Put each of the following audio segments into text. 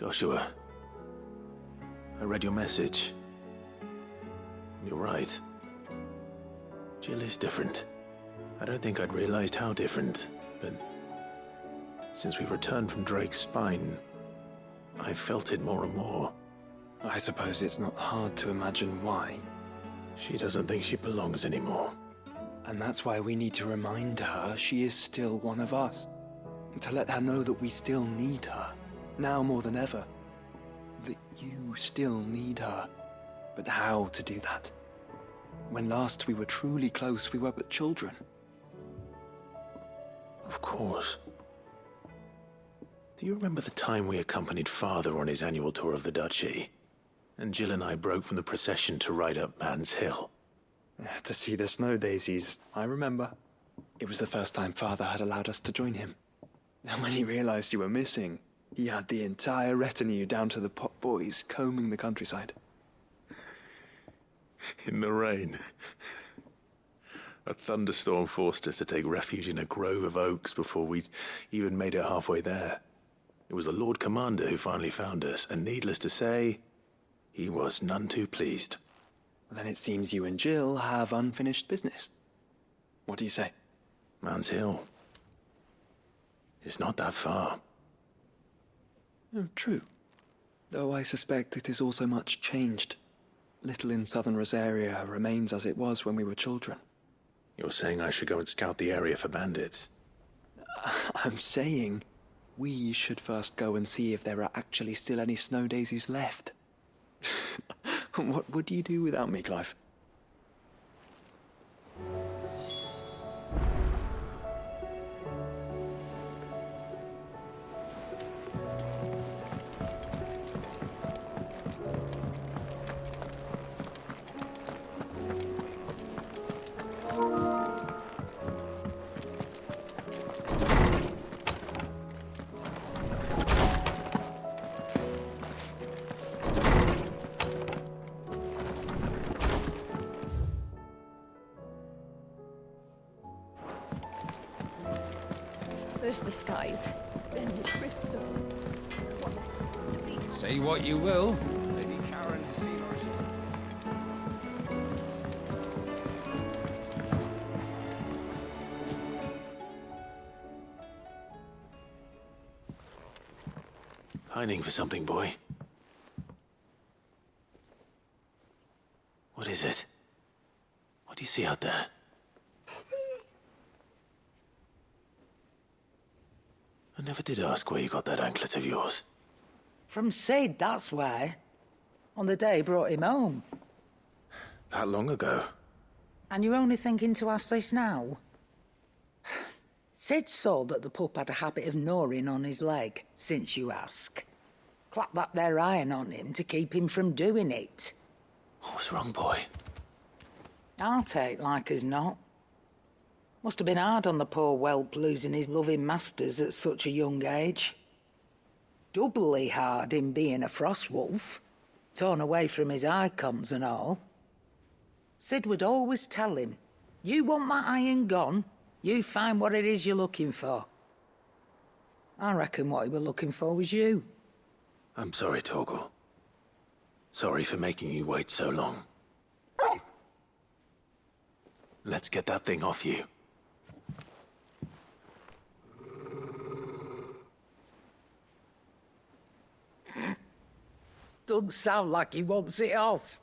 Joshua, I read your message. You're right. Jill is different. I don't think I'd realized how different, but since we returned from Drake's spine, I felt it more and more. I suppose it's not hard to imagine why. She doesn't think she belongs anymore. And that's why we need to remind her she is still one of us. To let her know that we still need her, now more than ever. That you still need her. But how to do that? When last we were truly close, we were but children. Of course. Do you remember the time we accompanied Father on his annual tour of the Duchy? And Jill and I broke from the procession to ride up Man's Hill. To see the snow daisies, I remember. It was the first time Father had allowed us to join him. And when he realized you were missing, he had the entire retinue down to the Pot Boys combing the countryside. In the rain. A thunderstorm forced us to take refuge in a grove of oaks before we'd even made it halfway there. It was the Lord Commander who finally found us, and needless to say, he was none too pleased. Then it seems you and Jill have unfinished business. What do you say? Man's Hill. It's not that far. Oh, true. Though I suspect it is also much changed. Little in southern Rosaria remains as it was when we were children. You're saying I should go and scout the area for bandits? I'm saying we should first go and see if there are actually still any snow daisies left. What would you do without me, Clive? First the skies, then the crystal. Say what you will, Lady Karen has seen us. Pining for something, boy. What is it? What do you see out there? I never did ask where you got that anklet of yours. From Sid, that's why. On the day he brought him home. That long ago? And you're only thinking to ask this now? Sid saw that the pup had a habit of gnawing on his leg, since you ask. Clap that there iron on him to keep him from doing it. What was wrong, boy? I'll take like as not. Must have been hard on the poor whelp losing his loving masters at such a young age. Doubly hard in being a frost wolf, torn away from his icons and all. Sid would always tell him, you want that iron gone, you find what it is you're looking for. I reckon what he was looking for was you. I'm sorry, Torgal. Sorry for making you wait so long. Let's get that thing off you. Doesn't sound like he wants it off.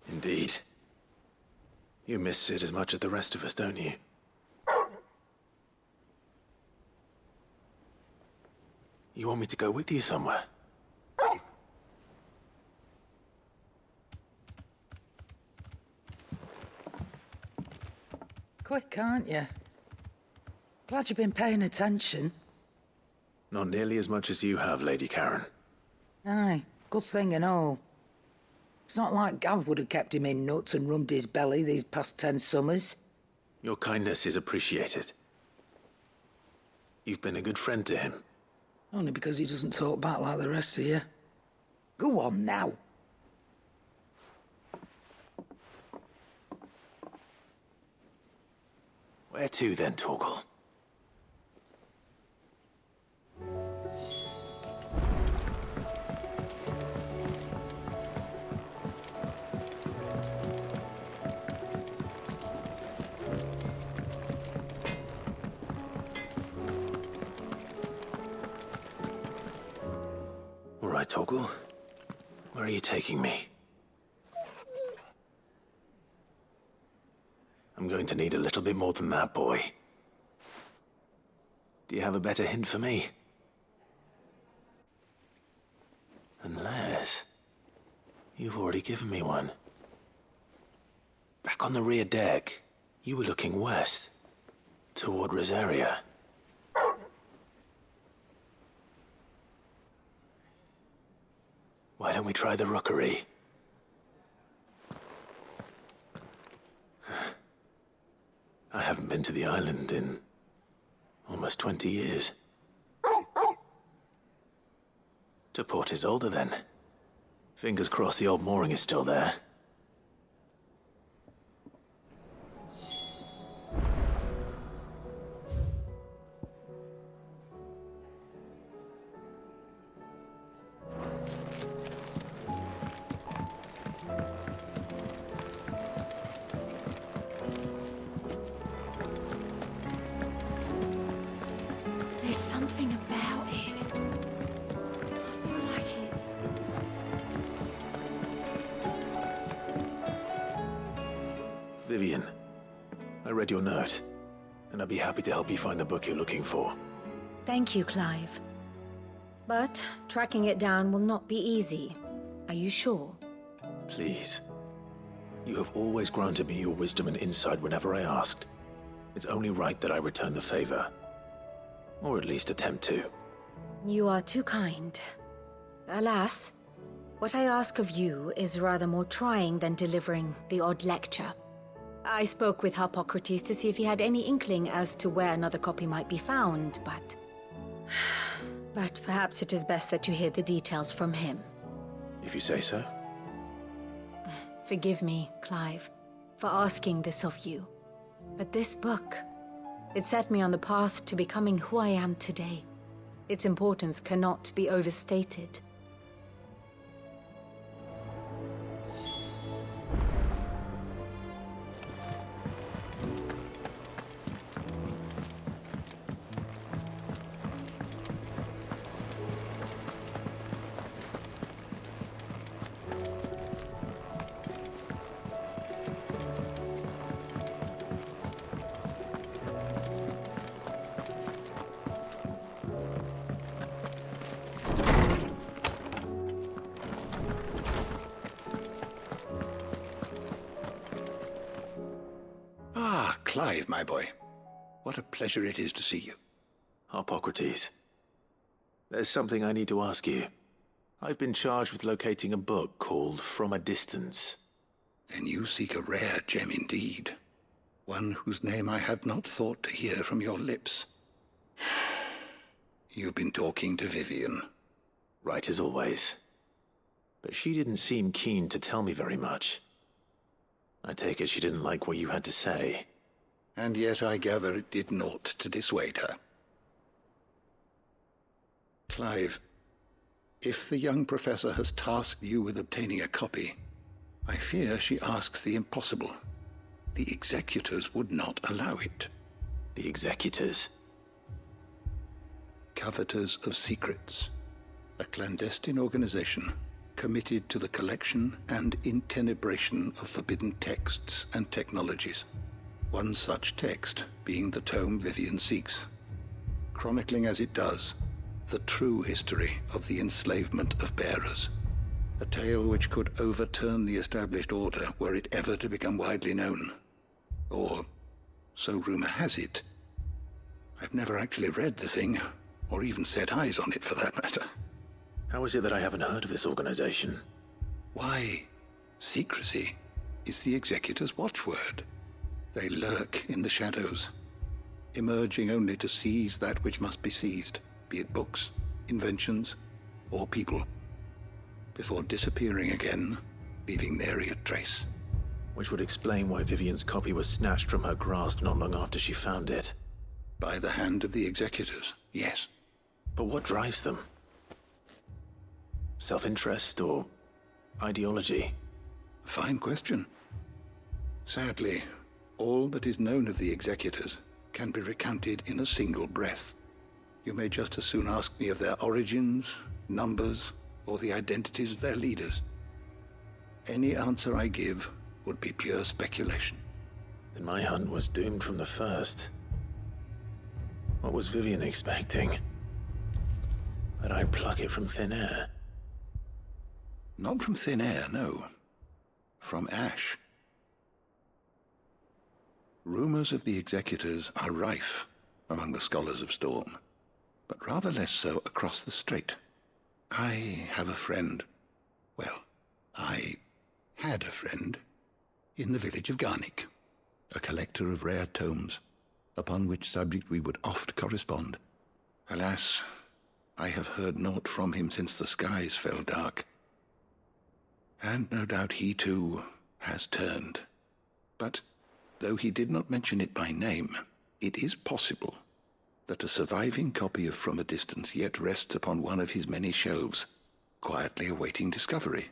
Indeed. You miss Sid as much as the rest of us, don't you? You want me to go with you somewhere? Quick, aren't you? Glad you've been paying attention. Not nearly as much as you have, Lady Karen. Aye, good thing and all. It's not like Gav would have kept him in nuts and rubbed his belly these past 10 summers. Your kindness is appreciated. You've been a good friend to him. Only because he doesn't talk back like the rest of you. Go on now. Where to then, Torgal? right, Torgal. Where are you taking me? I'm going to need a little bit more than that, boy. Do you have a better hint for me? Unless... you've already given me one. Back on the rear deck, you were looking west, toward Rosaria. Why don't we try the rookery? I haven't been to the island in almost 20 years. To Port Isolde, then. Fingers crossed the old mooring is still there. There's something about it. I feel like it's... Vivian, I read your note, and I'd be happy to help you find the book you're looking for. Thank you, Clive. But tracking it down will not be easy. Are you sure? Please. You have always granted me your wisdom and insight whenever I asked. It's only right that I return the favor. Or at least attempt to. You are too kind. Alas, what I ask of you is rather more trying than delivering the odd lecture. I spoke with Harpocrates to see if he had any inkling as to where another copy might be found, but... But perhaps it is best that you hear the details from him. If you say so. Forgive me, Clive, for asking this of you. But this book, it set me on the path to becoming who I am today. Its importance cannot be overstated. Clive, my boy. What a pleasure it is to see you. Harpocrates. There's something I need to ask you. I've been charged with locating a book called From a Distance. Then you seek a rare gem indeed. One whose name I had not thought to hear from your lips. You've been talking to Vivian. Right as always. But she didn't seem keen to tell me very much. I take it she didn't like what you had to say. And yet I gather it did naught to dissuade her. Clive, if the young professor has tasked you with obtaining a copy, I fear she asks the impossible. The executors would not allow it. The executors? Coveters of Secrets, a clandestine organization committed to the collection and intenebration of forbidden texts and technologies. One such text being the tome Vivian seeks, chronicling as it does the true history of the enslavement of bearers, a tale which could overturn the established order were it ever to become widely known. Or, so rumor has it. I've never actually read the thing, or even set eyes on it for that matter. How is it that I haven't heard of this organization? Why, secrecy is the executor's watchword. They lurk in the shadows, emerging only to seize that which must be seized, be it books, inventions, or people, before disappearing again, leaving nary a trace. Which would explain why Vivian's copy was snatched from her grasp not long after she found it. By the hand of the executors, yes. But what drives them? Self-interest or ideology? A fine question. Sadly, all that is known of the executors can be recounted in a single breath. You may just as soon ask me of their origins, numbers, or the identities of their leaders. Any answer I give would be pure speculation. Then my hunt was doomed from the first. What was Vivian expecting? That I'd pluck it from thin air? Not from thin air, no. From ash. Rumors of the Executors are rife among the Scholars of Storm, but rather less so across the Strait. I have a friend. Well, I had a friend in the village of Garnik, a collector of rare tomes, upon which subject we would oft correspond. Alas, I have heard naught from him since the skies fell dark. And no doubt he too has turned. But though he did not mention it by name, it is possible that a surviving copy of From a Distance yet rests upon one of his many shelves, quietly awaiting discovery.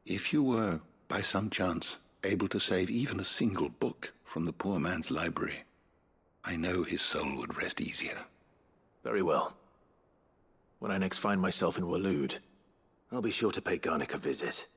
If you were, by some chance, able to save even a single book from the poor man's library, I know his soul would rest easier. Very well. When I next find myself in Waloed, I'll be sure to pay Garnik a visit.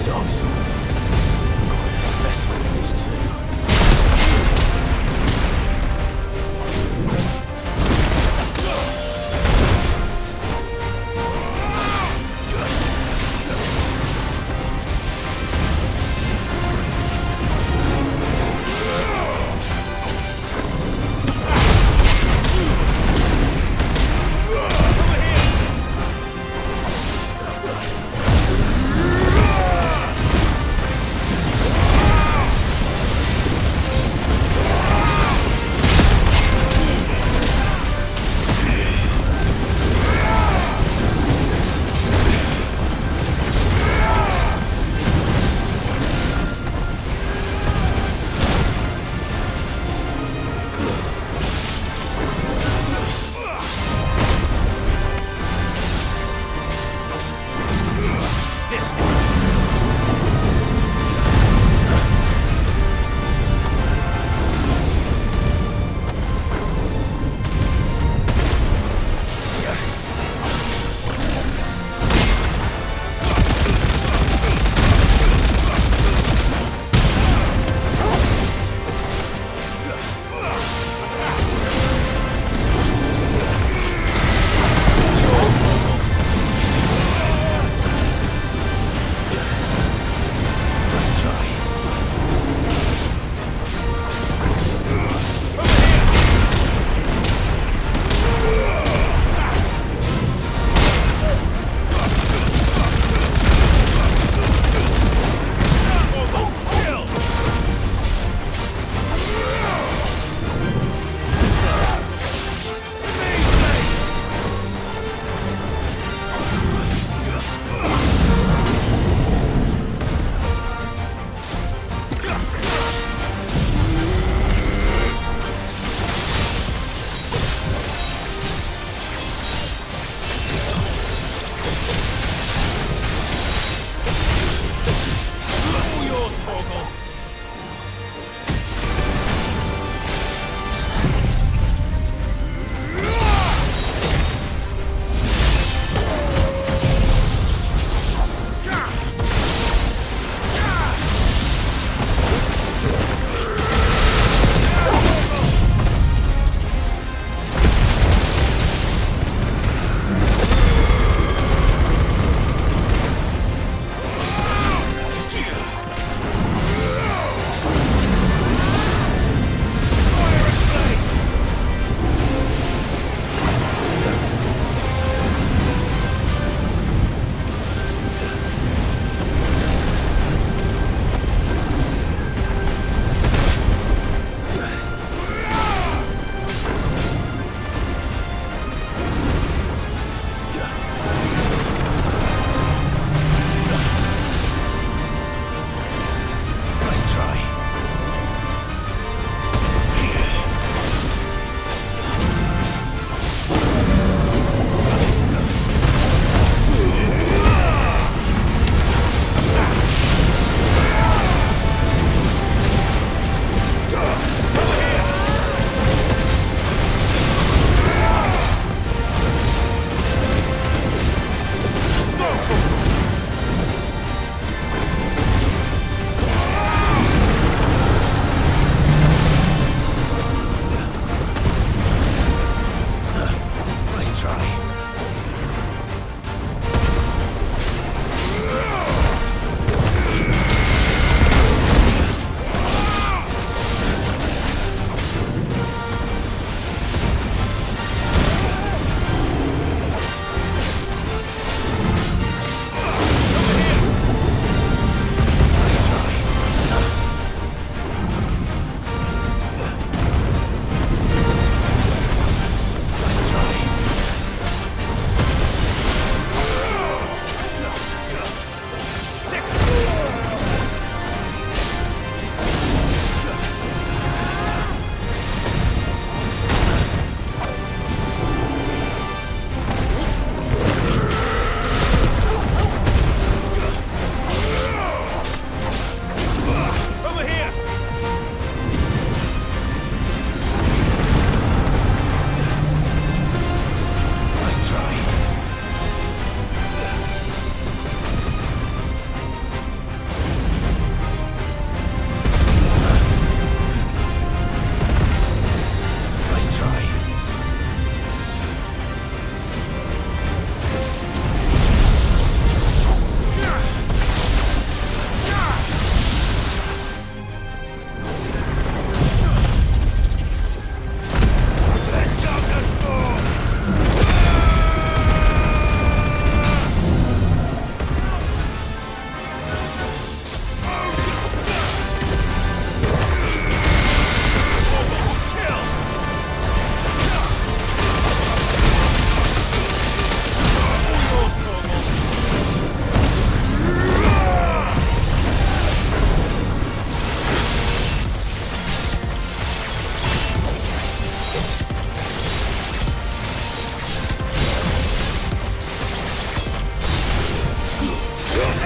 Dogs. Quite a specimen, these two.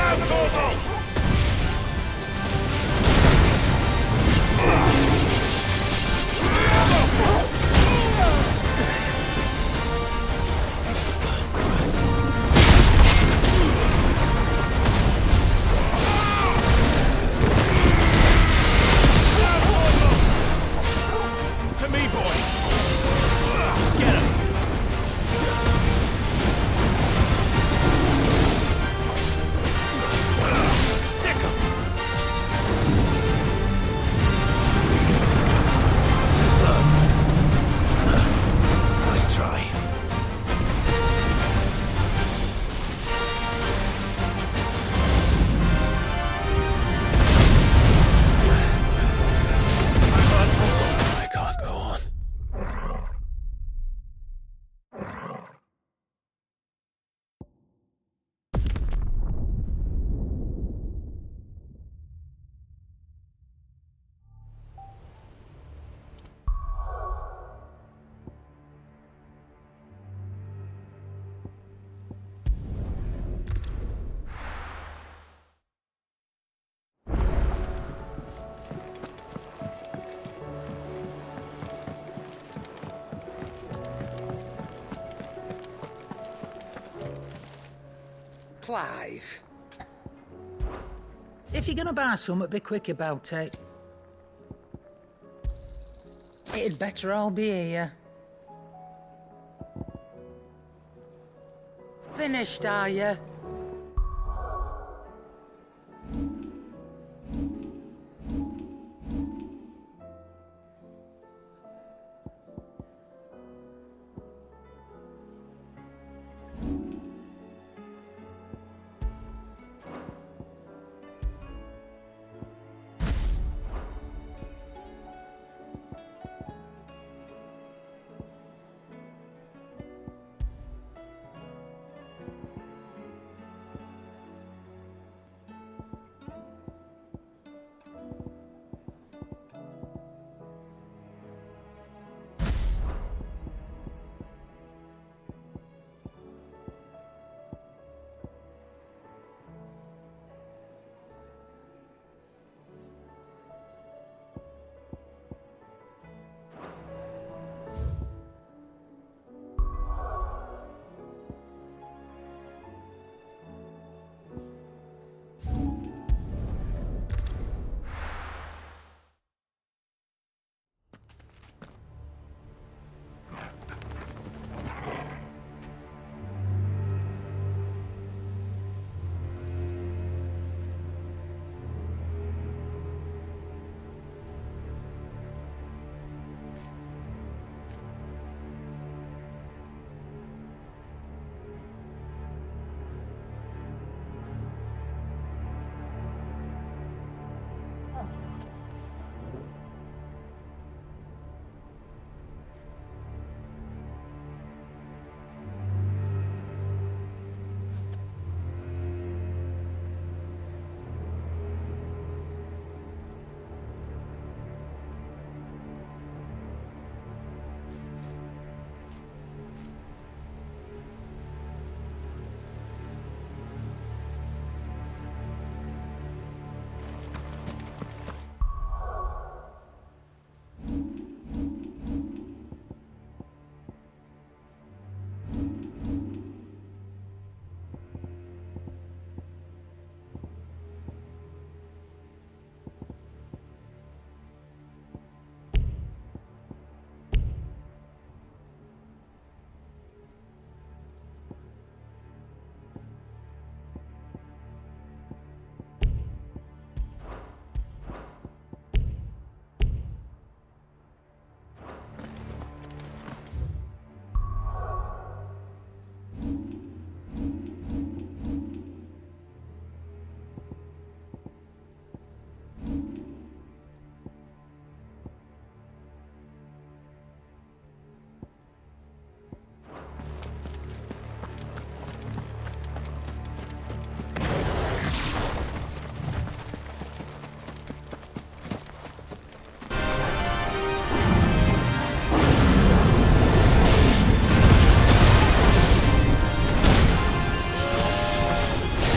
To me, boys! Get him! Sick him! Too slow. Nice try. I can't go on. Clive. If you're gonna buy something, be quick about it. It'd better all be here. Finished, are you?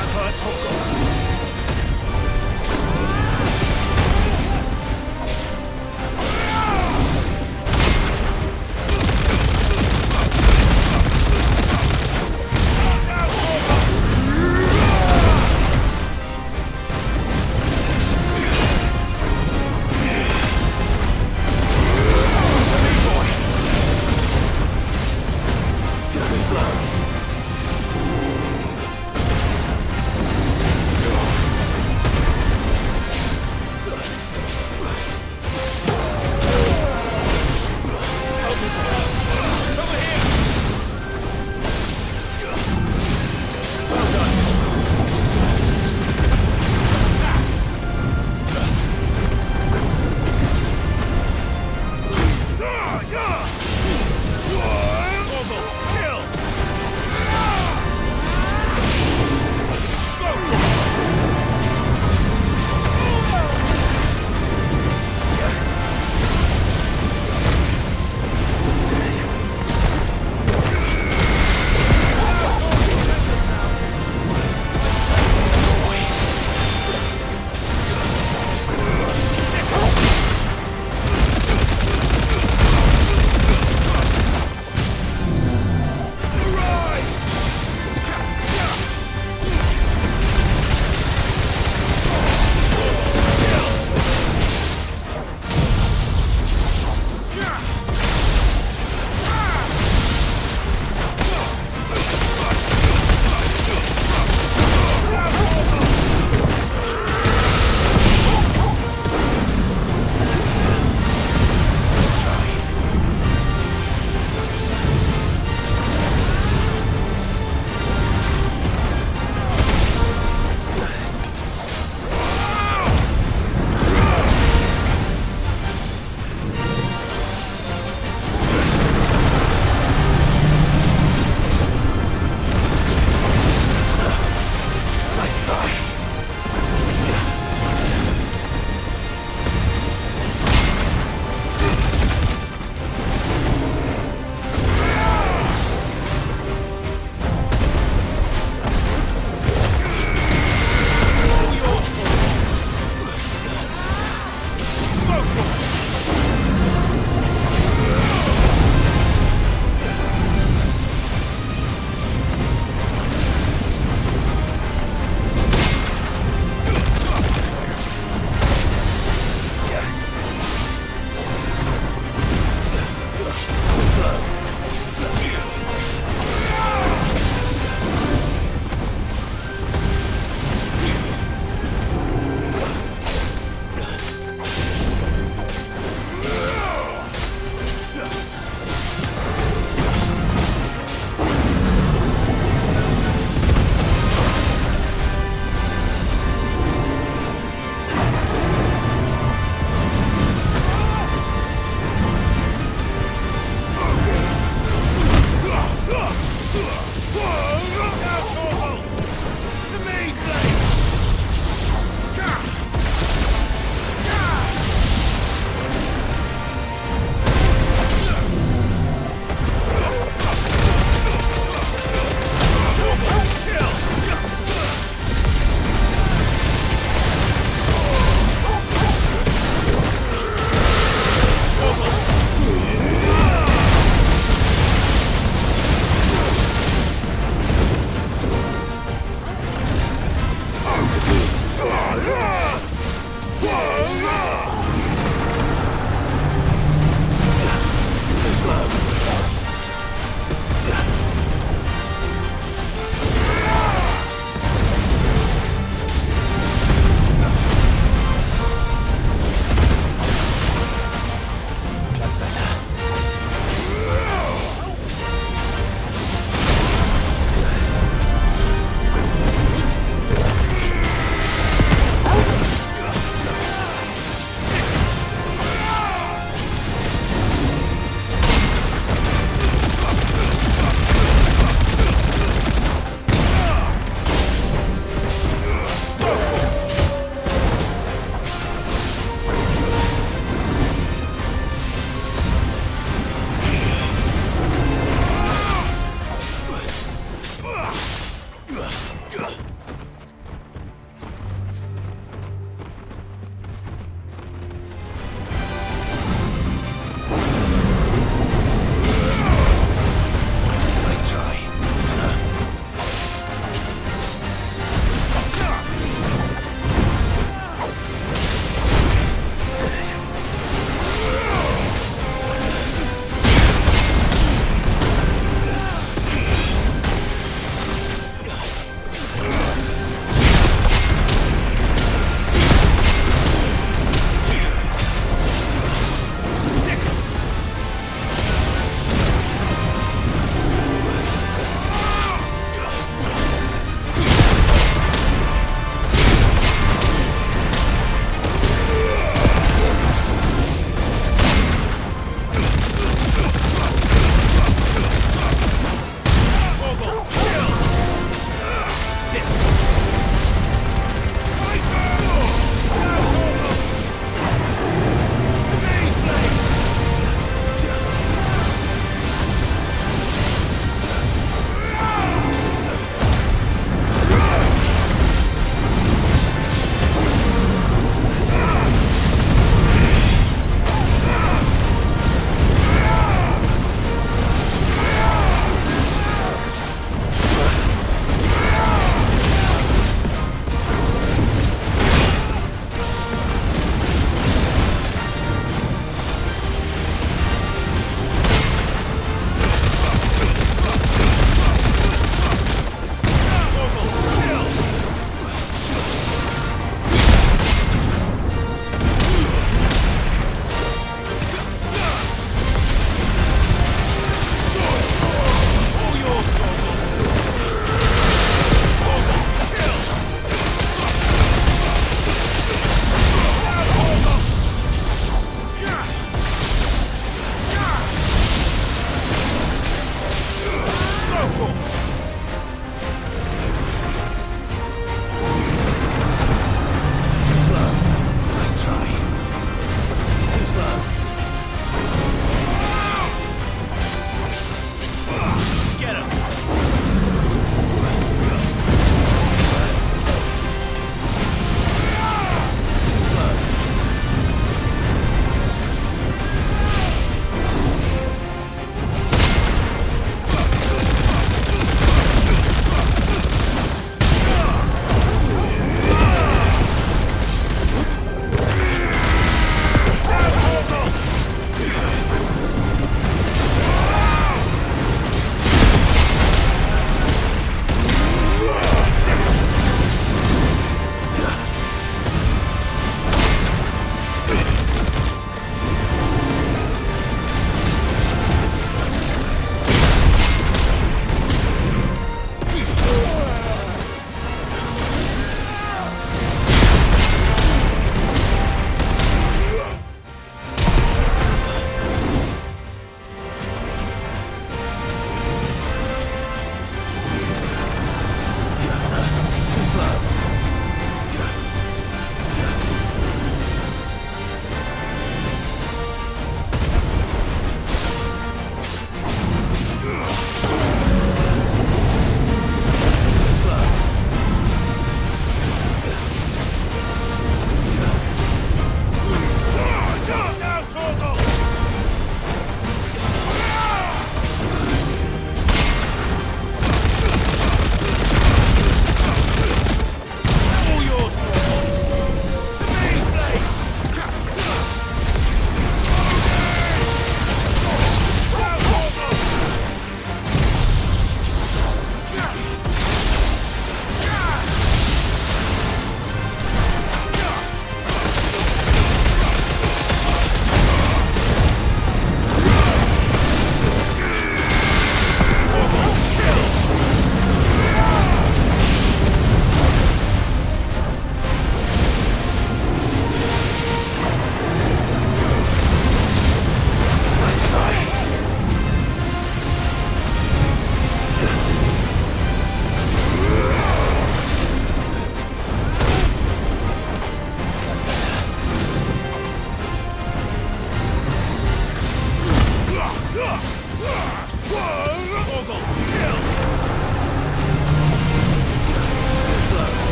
I've heard talk of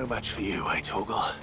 No match for you, eh, Torgal?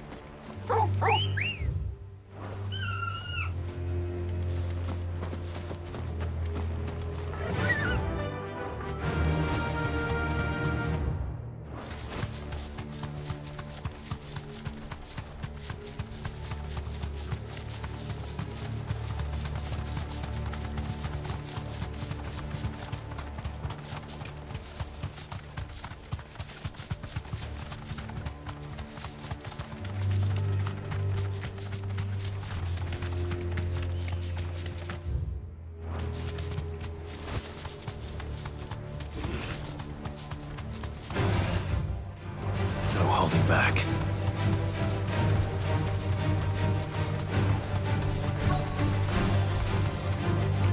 No holding back.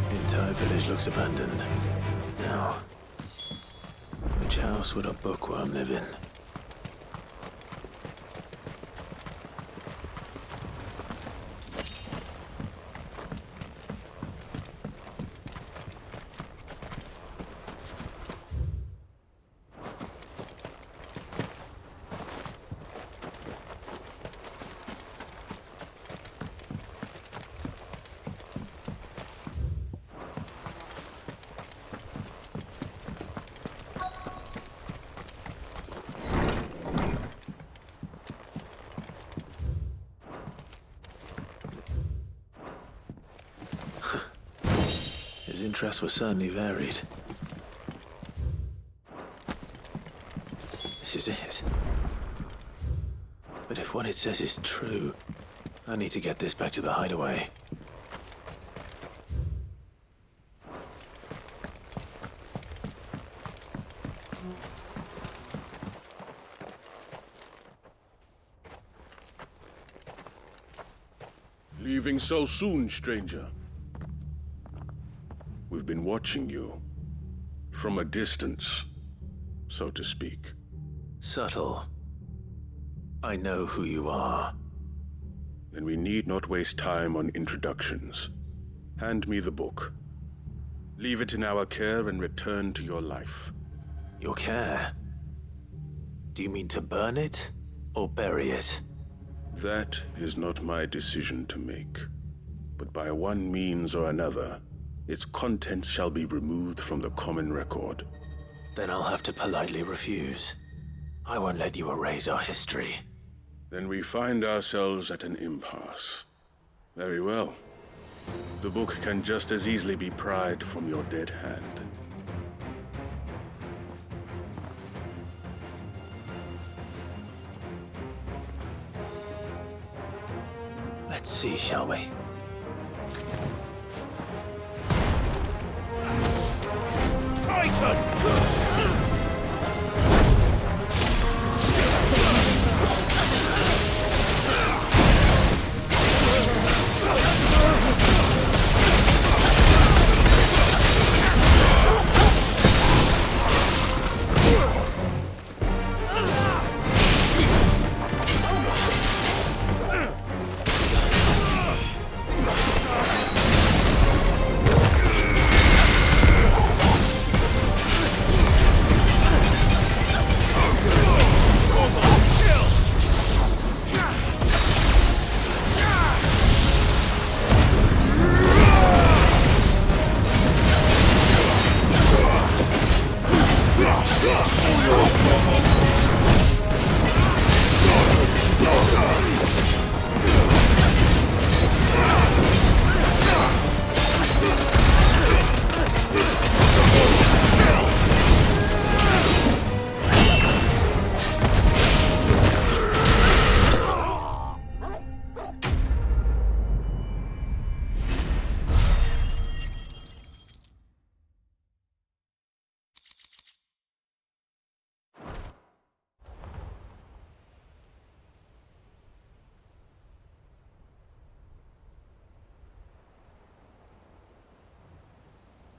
The entire village looks abandoned. Now, which house would a bookworm live in? His interests were certainly varied. This is it. But if what it says is true, I need to get this back to the hideaway. Leaving so soon, stranger? We've been watching you. From a distance, so to speak. Subtle. I know who you are. Then we need not waste time on introductions. Hand me the book. Leave it in our care and return to your life. Your care? Do you mean to burn it or bury it? That is not my decision to make. But by one means or another, its contents shall be removed from the common record. Then I'll have to politely refuse. I won't let you erase our history. Then we find ourselves at an impasse. Very well. The book can just as easily be pried from your dead hand. Let's see, shall we?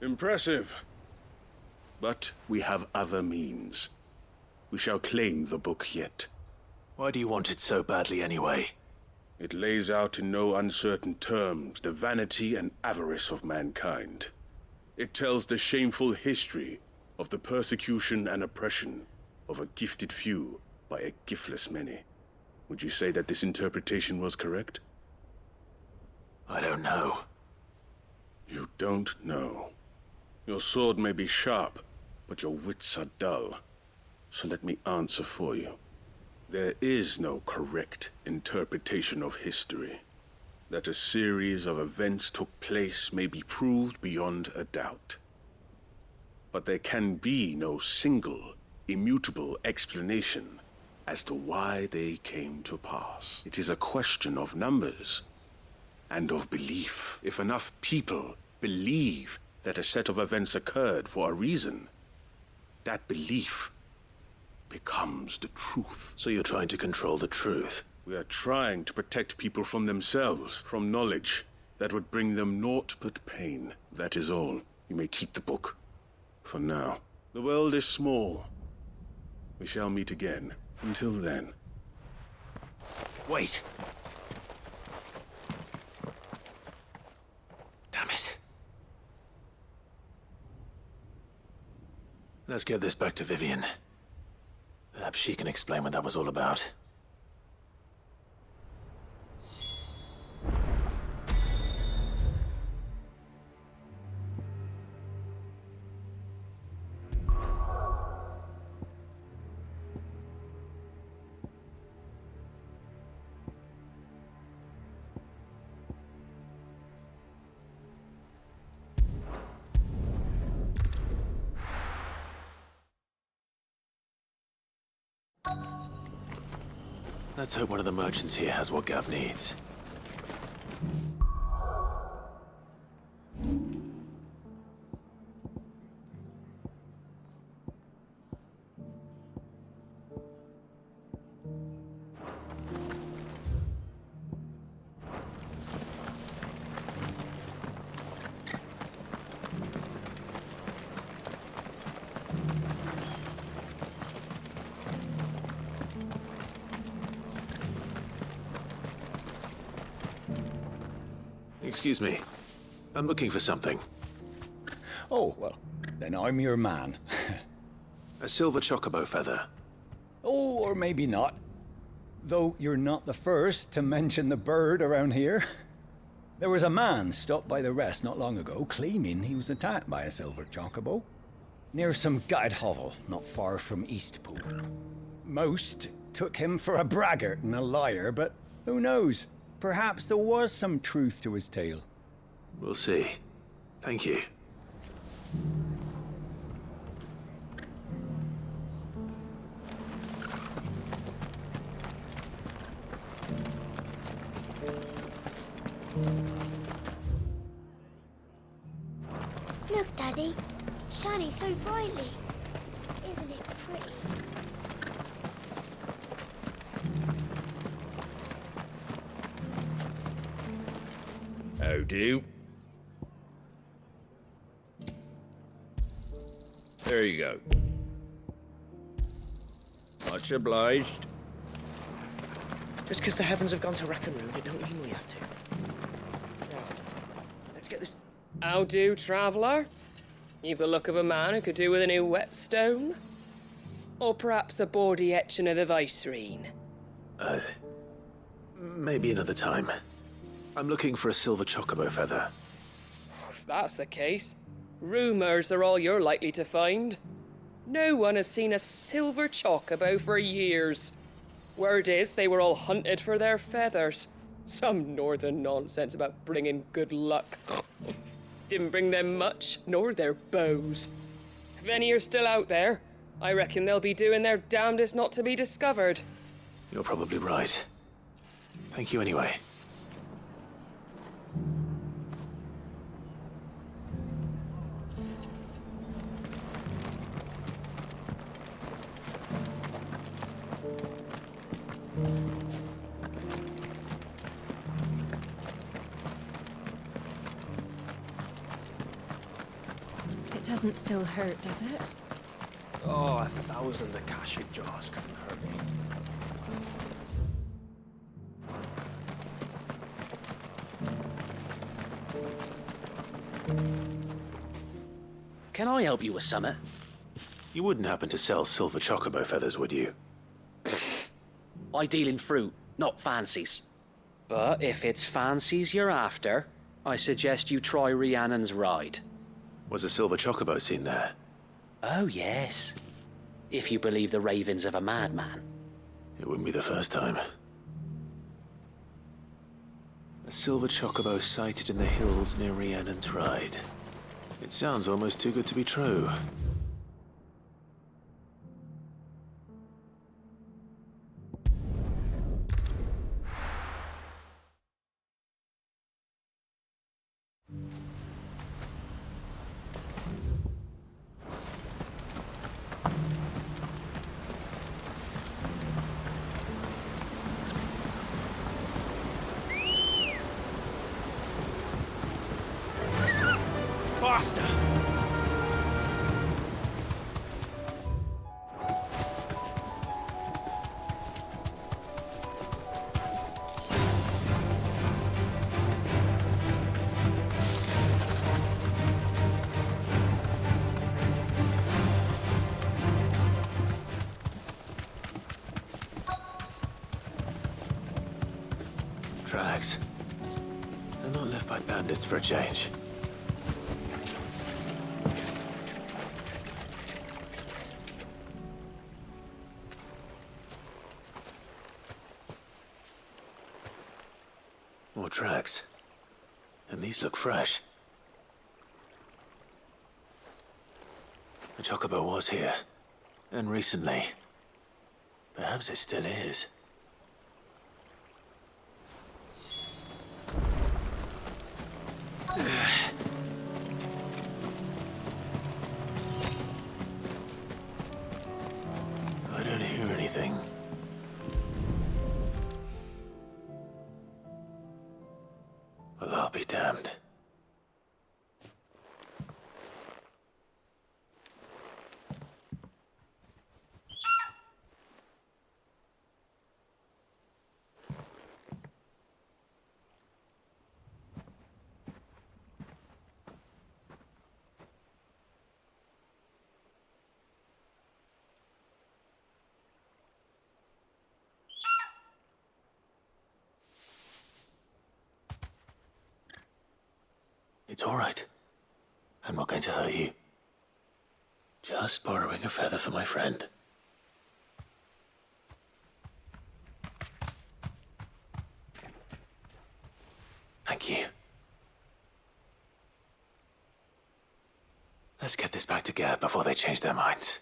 Impressive. But we have other means. We shall claim the book yet. Why do you want it so badly anyway? It lays out in no uncertain terms the vanity and avarice of mankind. It tells the shameful history of the persecution and oppression of a gifted few by a giftless many. Would you say that this interpretation was correct? I don't know. You don't know. Your sword may be sharp, but your wits are dull. So let me answer for you. There is no correct interpretation of history. That a series of events took place may be proved beyond a doubt. But there can be no single, immutable explanation as to why they came to pass. It is a question of numbers and of belief. If enough people believe that a set of events occurred for a reason, that belief becomes the truth. So you're trying to control the truth? We are trying to protect people from themselves, from knowledge that would bring them naught but pain. That is all. You may keep the book. For now. The world is small. We shall meet again. Until then. Wait! Damn it. Let's get this back to Vivian. Perhaps she can explain what that was all about. Let's hope one of the merchants here has what Gav needs. Excuse me. I'm looking for something. Oh, well, then I'm your man. A silver chocobo feather. Oh, or maybe not. Though you're not the first to mention the bird around here. There was a man stopped by the rest not long ago claiming he was attacked by a silver chocobo near some gutted hovel not far from Eastpool. Most took him for a braggart and a liar, but who knows? Perhaps there was some truth to his tale. We'll see. Thank you. Look, Daddy. Shining so brightly. Isn't it pretty? How do? There you go. Much obliged. Just because the heavens have gone to rack and ruin, it don't mean we have to. Now, let's get this... How do, traveller? You've the look of a man who could do with a new whetstone. Or perhaps a bawdy etching of the Vicerine. Maybe another time. I'm looking for a silver chocobo feather. If that's the case, rumours are all you're likely to find. No one has seen a silver chocobo for years. Word is they were all hunted for their feathers. Some northern nonsense about bringing good luck. Didn't bring them much, nor their bows. If any are still out there, I reckon they'll be doing their damnedest not to be discovered. You're probably right. Thank you anyway. It doesn't still hurt, does it? Oh, 1,000 Akashic jars couldn't hurt me. Can I help you with something? You wouldn't happen to sell silver chocobo feathers, would you? I deal in fruit, not fancies. But if it's fancies you're after, I suggest you try Rhiannon's ride. Was a silver chocobo seen there? Oh, yes. If you believe the ravings of a madman. It wouldn't be the first time. A silver chocobo sighted in the hills near Rhiannon's Ride. It sounds almost too good to be true. Faster! Tracks. They're not left by bandits for a change. More tracks. And these look fresh. The chocobo was here. And recently. Perhaps it still is. I don't hear anything. Well, I'll be damned. It's all right. I'm not going to hurt you. Just borrowing a feather for my friend. Thank you. Let's get this back to Gav before they change their minds.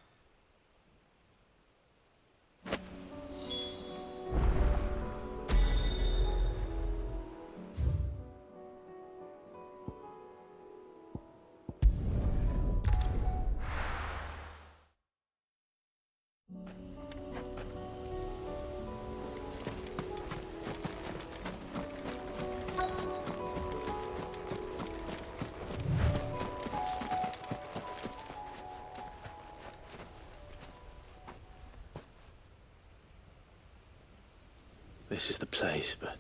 This is the place, but...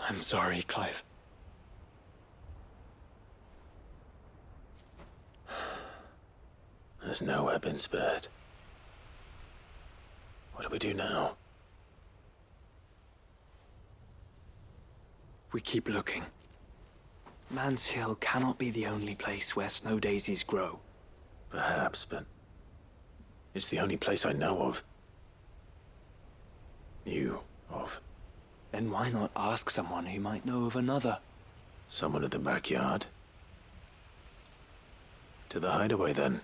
I'm sorry, Clive. There's nowhere been spared. What do we do now? We keep looking. Mans Hill cannot be the only place where snow daisies grow. Perhaps, but... it's the only place I know of. Knew of. Then why not ask someone who might know of another? Someone at the backyard? To the hideaway, then.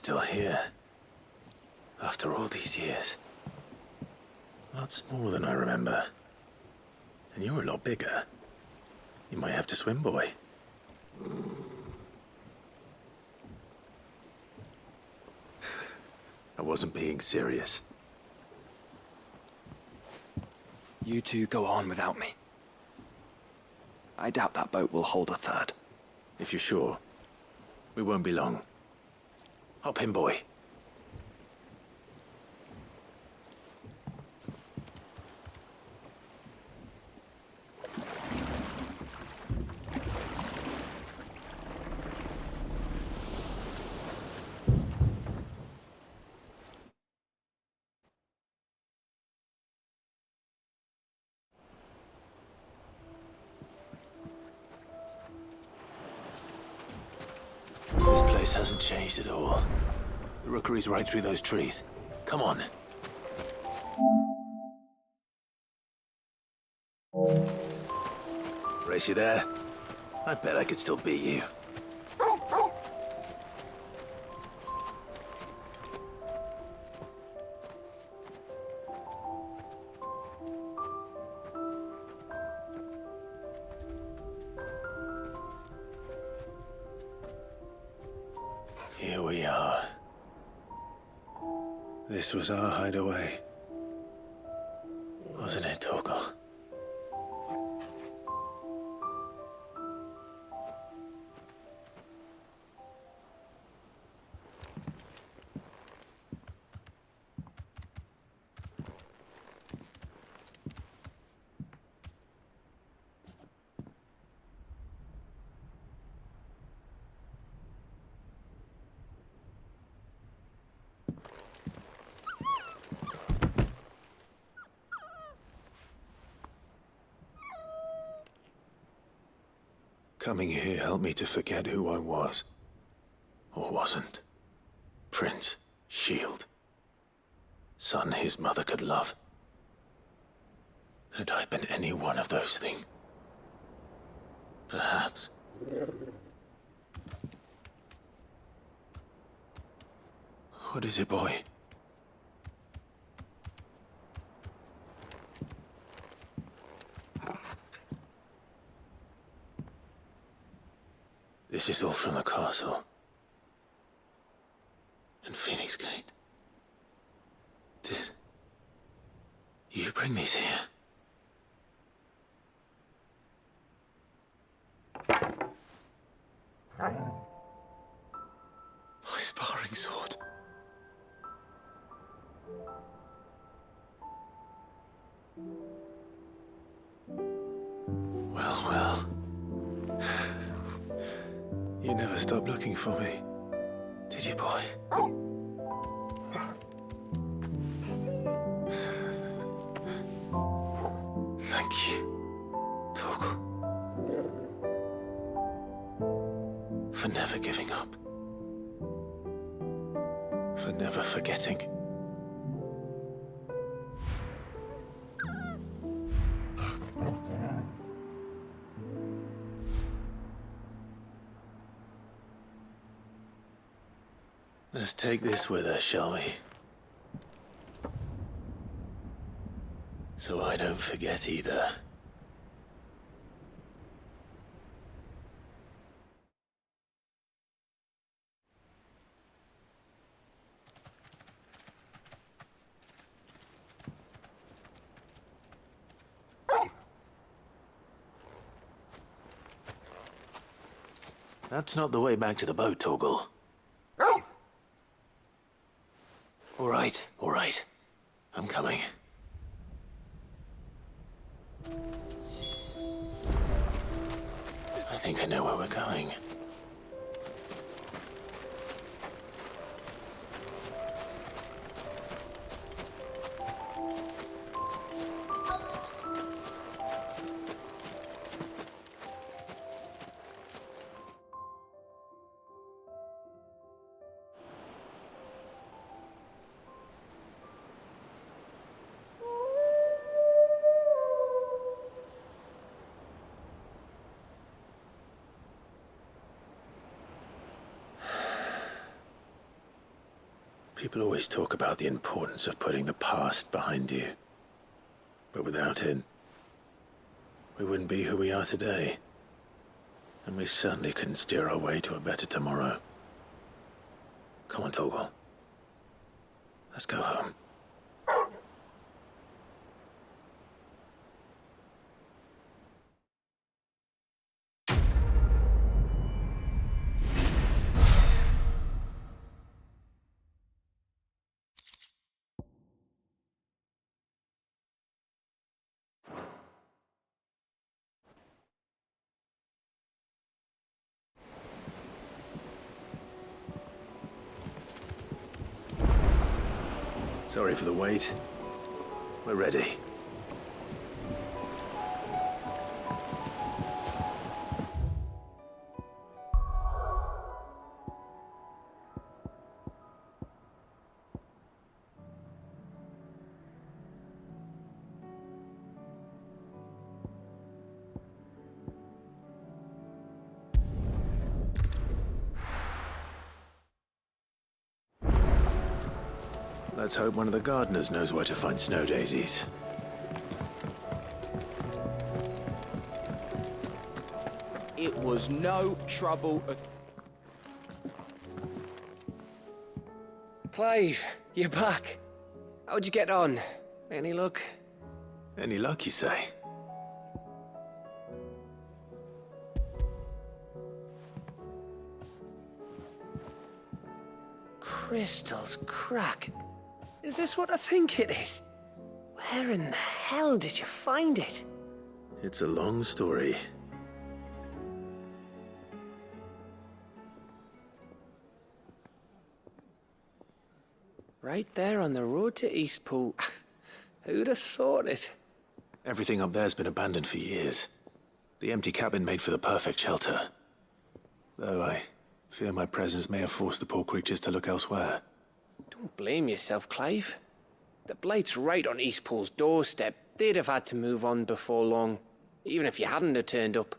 still here. After all these years. Lots more than I remember. And you're a lot bigger. You might have to swim, boy. I wasn't being serious. You two go on without me. I doubt that boat will hold a third. If you're sure, we won't be long. Hop in, boy. This place hasn't changed at all. The rookery's right through those trees. Come on. Race you there? I bet I could still beat you. Here we are. This was our hideaway. Wasn't it, Torgal? Coming here helped me to forget who I was. Or wasn't. Prince, Shield. Son his mother could love. Had I been any one of those things? Perhaps. What is it, boy? This is all from the castle. And Phoenix Gate. Did you bring these here? My sparring sword. Well, well. You never stopped looking for me, did you, boy? Thank you, Torgal. For never giving up. For never forgetting. Let's take this with us, shall we? So I don't forget either. That's not the way back to the boat, Torgal. All right. I'm coming. I think I know where we're going. People always talk about the importance of putting the past behind you. But without it, we wouldn't be who we are today. And we certainly couldn't steer our way to a better tomorrow. Come on, Torgal. Let's go home. Sorry for the wait. We're ready. Let's hope one of the gardeners knows where to find snow daisies. It was no trouble at... Clive, you're back. How'd you get on? Any luck? Any luck, you say? Crystals crack. Is this what I think it is? Where in the hell did you find it? It's a long story. Right there on the road to Eastpool. Who'd have thought it? Everything up there's been abandoned for years. The empty cabin made for the perfect shelter. Though I fear my presence may have forced the poor creatures to look elsewhere. Don't blame yourself, Clive. The Blight's right on Eastpool's doorstep. They'd have had to move on before long, even if you hadn't have turned up.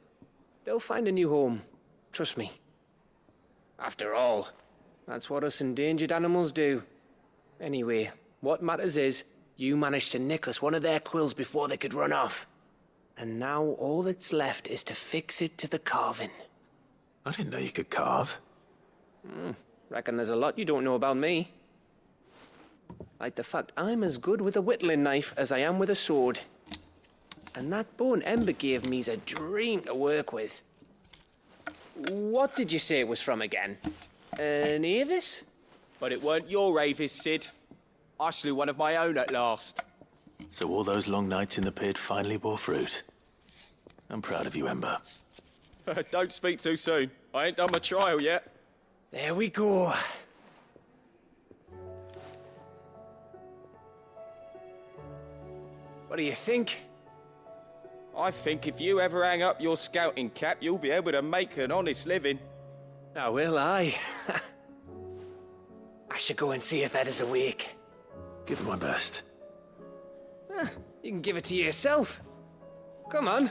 They'll find a new home. Trust me. After all, that's what us endangered animals do. Anyway, what matters is, you managed to nick us one of their quills before they could run off. And now all that's left is to fix it to the carving. I didn't know you could carve. Reckon there's a lot you don't know about me. Like the fact I'm as good with a whittling knife as I am with a sword. And that bone Ember gave me's a dream to work with. What did you say it was from again? An Avis? But it weren't your Avis, Sid. I slew one of my own at last. So all those long nights in the pit finally bore fruit. I'm proud of you, Ember. Don't speak too soon. I ain't done my trial yet. There we go. What do you think? I think if you ever hang up your scouting cap, you'll be able to make an honest living. Oh, will I? I should go and see if Ed is awake. Give it my best. You can give it to yourself. Come on.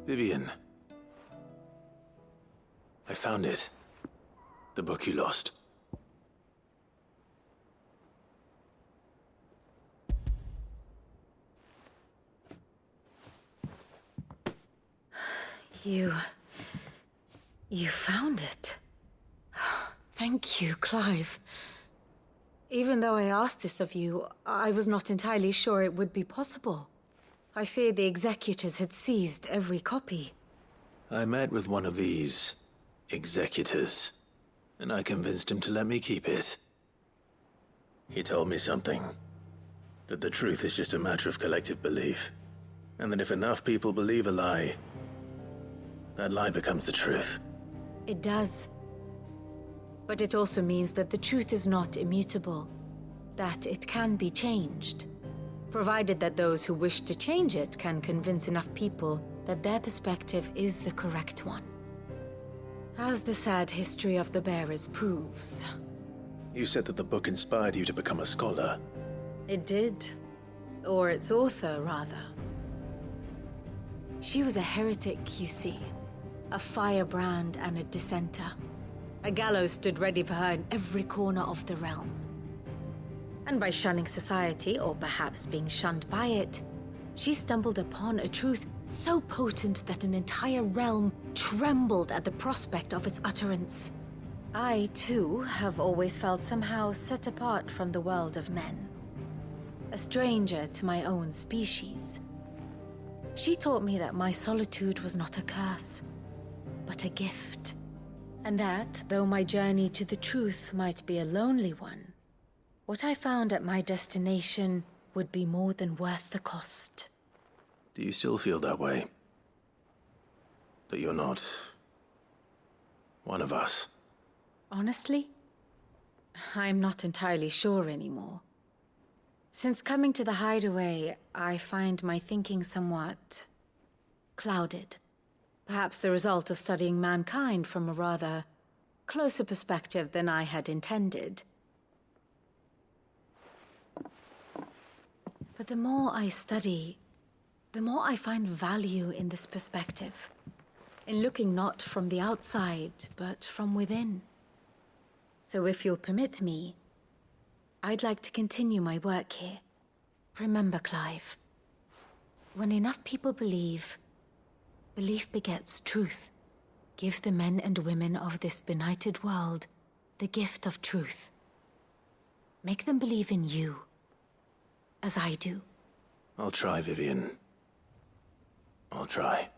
Vivian. I found it. The book you lost. You found it. Thank you, Clive. Even though I asked this of you, I was not entirely sure it would be possible. I feared the executors had seized every copy. I met with one of these executors, and I convinced him to let me keep it. He told me something. That the truth is just a matter of collective belief. And that if enough people believe a lie, that lie becomes the truth. It does. But it also means that the truth is not immutable, that it can be changed, provided that those who wish to change it can convince enough people that their perspective is the correct one. As the sad history of the Bearers proves. You said that the book inspired you to become a scholar. It did. Or its author, rather. She was a heretic, you see. A firebrand and a dissenter. A gallows stood ready for her in every corner of the realm. And by shunning society, or perhaps being shunned by it, she stumbled upon a truth so potent that an entire realm trembled at the prospect of its utterance. I, too, have always felt somehow set apart from the world of men. A stranger to my own species. She taught me that my solitude was not a curse, but a gift. And that, though my journey to the truth might be a lonely one, what I found at my destination would be more than worth the cost. Do you still feel that way? That you're not one of us? Honestly, I'm not entirely sure anymore. Since coming to the Hideaway, I find my thinking somewhat clouded. Perhaps the result of studying mankind from a rather closer perspective than I had intended. But the more I study, the more I find value in this perspective. In looking not from the outside, but from within. So if you'll permit me, I'd like to continue my work here. Remember, Clive, when enough people believe, belief begets truth. Give the men and women of this benighted world the gift of truth. Make them believe in you, as I do. I'll try, Vivian. I'll try.